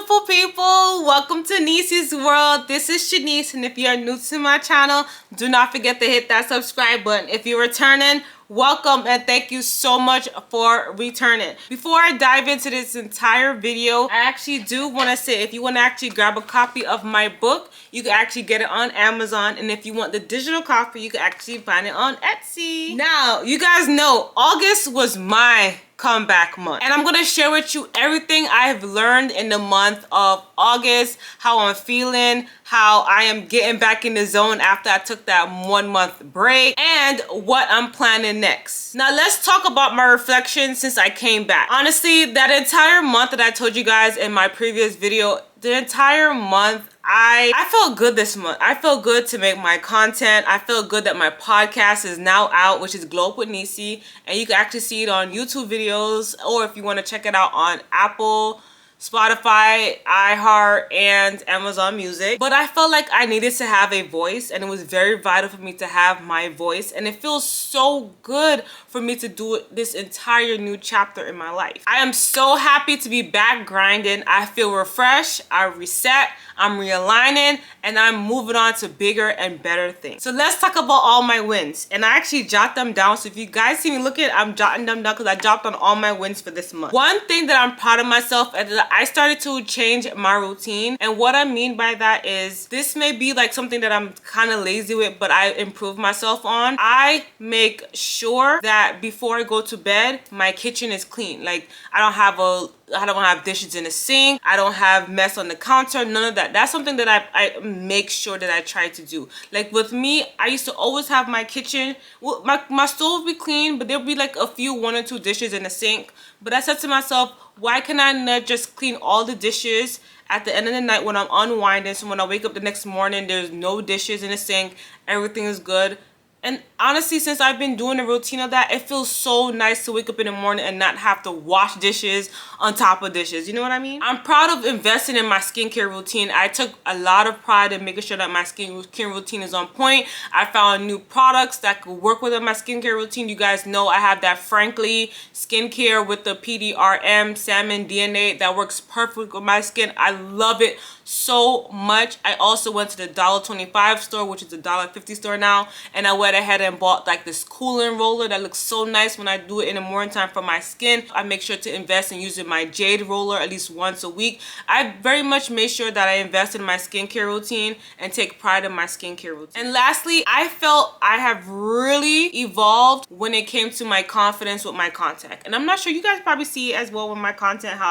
beautiful people, welcome to Niecy's World. This is Shanice, and if you are new to my channel, do not forget to hit that subscribe button. If you're returning, welcome and thank you so much for returning. Before I dive into this entire video, I actually do want to say, if you want to actually grab a copy of my book, you can actually get it on Amazon, and if you want the digital copy, you can actually find it on Etsy. Now, you guys know August was my comeback month, and I'm gonna share with you everything I have learned in the month of August, how I'm feeling, how I am getting back in the zone after I took that 1 month break, and what I'm planning next. Now let's talk about my reflection since I came back. Honestly, that entire month that I told you guys in my previous video, the entire month I felt good this month. I felt good to make my content. I feel good that my podcast is now out, which is Glow Up with Niecy, and you can actually see it on YouTube videos, or if you want to check it out on Apple, Spotify, iHeart, and Amazon Music. But I felt like I needed to have a voice, and it was very vital for me to have my voice, and it feels so good for me to do this entire new chapter in my life. I am so happy to be back grinding. I feel refreshed, I reset, I'm realigning, and I'm moving on to bigger and better things. So let's talk about all my wins, and I actually jot them down. So if you guys see me looking, I'm jotting them down because I dropped on all my wins for this month. One thing that I'm proud of myself is that I started to change my routine, and what I mean by that is, this may be like something that I'm kind of lazy with, but I improve myself on. I make sure that before I go to bed, my kitchen is clean. Like I don't have dishes in the sink, I don't have mess on the counter, none of that. That's something that I make sure that I try to do. Like with me, I used to always have my kitchen, well, my stove would be clean, but there'll be like a few, 1 or 2 dishes in the sink. But I said to myself, why can I not just clean all the dishes at the end of the night when I'm unwinding, so when I wake up the next morning, there's no dishes in the sink, everything is good. And honestly, since I've been doing a routine of that, it feels so nice to wake up in the morning and not have to wash dishes on top of dishes. You know what I mean? I'm proud of investing in my skincare routine. I took a lot of pride in making sure that my skincare routine is on point. I found new products that could work within my skincare routine. You guys know I have that Frankly skincare with the PDRM salmon DNA that works perfect with my skin. I love it so much. I also went to the $1.25 store, which is the $1.50 store now, and I went ahead and bought like this cooling roller that looks so nice when I do it in the morning time for my skin. I make sure to invest in using my Jade roller at least once a week. I very much make sure that I invest in my skincare routine and take pride in my skincare routine. And lastly, I felt I have really evolved when it came to my confidence with my content. And I'm not sure, you guys probably see it as well with my content, how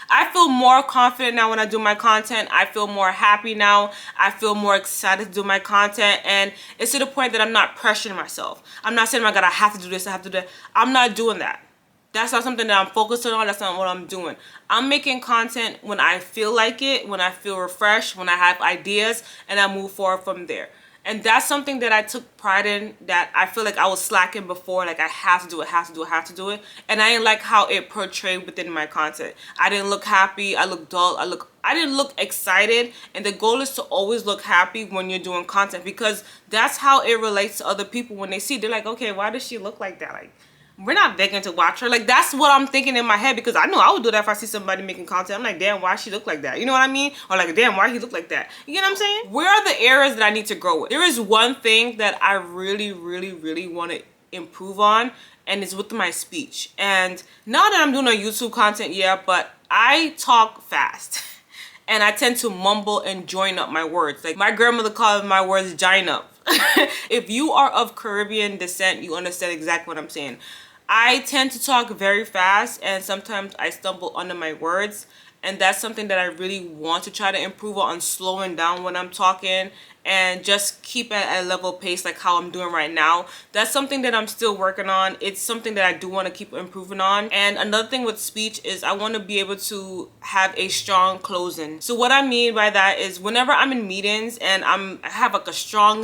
I feel more confident now when I do my content. I feel more happy now. I feel more excited to do my content, and it's to the point that I'm not pressuring myself. I'm not saying, oh my God, I have to do this, I have to do that. I'm not doing that. That's not something that I'm focused on. That's not what I'm doing. I'm making content when I feel like it, when I feel refreshed, when I have ideas, and I move forward from there. And that's something that I took pride in, that I feel like I was slacking before. Like I have to do it, have to do it, have to do it. And I didn't like how it portrayed within my content. I didn't look happy. I looked dull. I didn't look excited. And the goal is to always look happy when you're doing content, because that's how it relates to other people. When they see, they're like, okay, why does she look like that? Like, we're not begging to watch her. Like, that's what I'm thinking in my head, because I know I would do that if I see somebody making content. I'm like, damn, why she look like that? You know what I mean? Or like, damn, why he look like that? You get what I'm saying? Where are the areas that I need to grow with? There is one thing that I really, really, really want to improve on, and it's with my speech. And now that I'm doing a YouTube content, yeah, but I talk fast. And I tend to mumble and join up my words. Like my grandmother called my words join up. If you are of Caribbean descent, you understand exactly what I'm saying. I tend to talk very fast, and sometimes I stumble under my words, and that's something that I really want to try to improve on slowing down when I'm talking and just keep at a level pace like how I'm doing right now. That's something that I'm still working on. It's something that I do want to keep improving on. And another thing with speech is I want to be able to have a strong closing. So what I mean by that is, whenever I'm in meetings and I have like a strong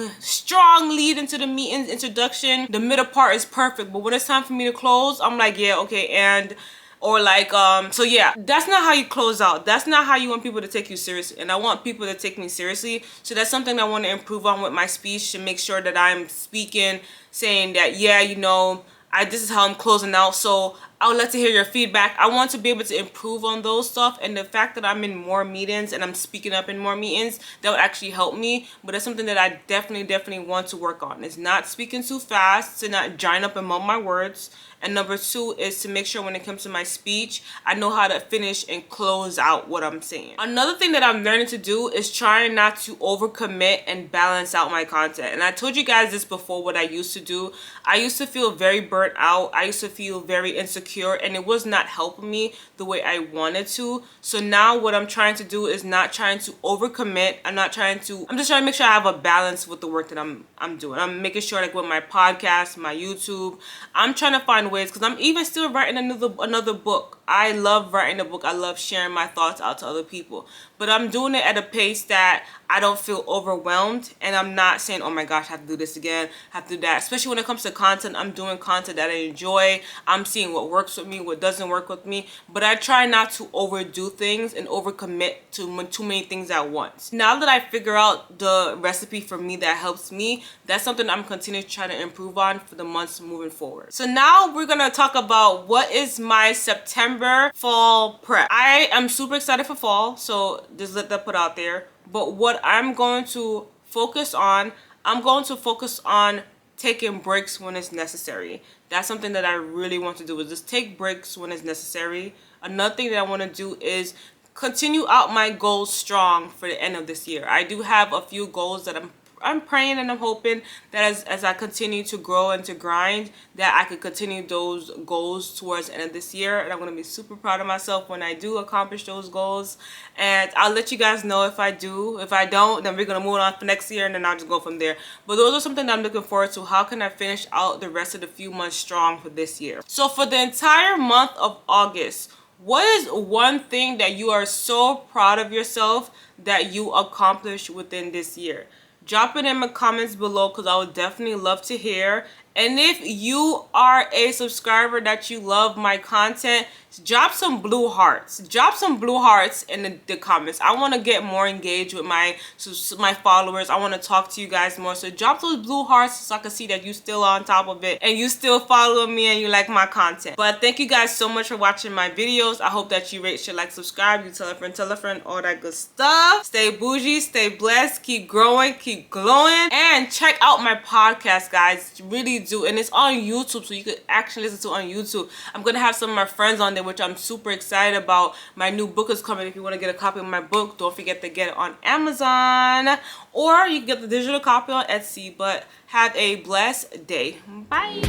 lead into the meeting's introduction, the middle part is perfect, but when it's time for me to close, I'm like, yeah, okay, and or like so yeah, that's not how you close out. That's not how you want people to take you seriously, and I want people to take me seriously. So that's something I want to improve on with my speech, to make sure that I'm speaking, saying that, yeah, you know, this is how I'm closing out. So I would like to hear your feedback. I want to be able to improve on those stuff, and the fact that I'm in more meetings and I'm speaking up in more meetings, that would actually help me. But it's something that I definitely want to work on. It's not speaking too fast, to not giant up and mumble my words. And number two is to make sure when it comes to my speech, I know how to finish and close out what I'm saying. Another thing that I'm learning to do is trying not to overcommit and balance out my content. And I told you guys this before, what I used to do. I used to feel very burnt out. I used to feel very insecure, and it was not helping me the way I wanted to. So now what I'm trying to do is not trying to overcommit. I'm just trying to make sure I have a balance with the work that I'm doing. I'm making sure, like with my podcast, my YouTube, I'm trying to find ways, because I'm even still writing another book. I love writing a book. I love sharing my thoughts out to other people, but I'm doing it at a pace that I don't feel overwhelmed, and I'm not saying, oh my gosh, I have to do this again, have to do that. Especially when it comes to content, I'm doing content that I enjoy. I'm seeing what works with me, what doesn't work with me, but I try not to overdo things and overcommit to too many things at once. Now that I figure out the recipe for me that helps me, that's something I'm continuing to try to improve on for the months moving forward. So now we're gonna talk about what is my September fall prep. I am super excited for fall, so just let that put out there. But what I'm going to focus on, I'm going to focus on taking breaks when it's necessary. That's something that I really want to do, is just take breaks when it's necessary. Another thing that I want to do is continue out my goals strong for the end of this year. I do have a few goals that I'm praying and I'm hoping that as I continue to grow and to grind, that I could continue those goals towards the end of this year. And I'm going to be super proud of myself when I do accomplish those goals. And I'll let you guys know if I do. If I don't, then we're going to move on for next year, and then I'll just go from there. But those are something that I'm looking forward to. How can I finish out the rest of the few months strong for this year? So for the entire month of August, what is one thing that you are so proud of yourself that you accomplished within this year? Drop it in the comments below, because I would definitely love to hear. And if you are a subscriber that you love my content, drop some blue hearts. Drop some blue hearts in the comments. I want to get more engaged with my followers. I want to talk to you guys more. So drop those blue hearts so I can see that you still on top of it and you still follow me and you like my content. But thank you guys so much for watching my videos. I hope that you rate, share, like, subscribe. You tell a friend, all that good stuff. Stay bougie, stay blessed, keep growing, keep glowing, and check out my podcast, guys. Really do. And it's on YouTube, so you could actually listen to it on YouTube. I'm gonna have some of my friends on there, which I'm super excited about. My new book is coming. If you want to get a copy of my book, don't forget to get it on Amazon, or you can get the digital copy on Etsy. But have a blessed day. Bye.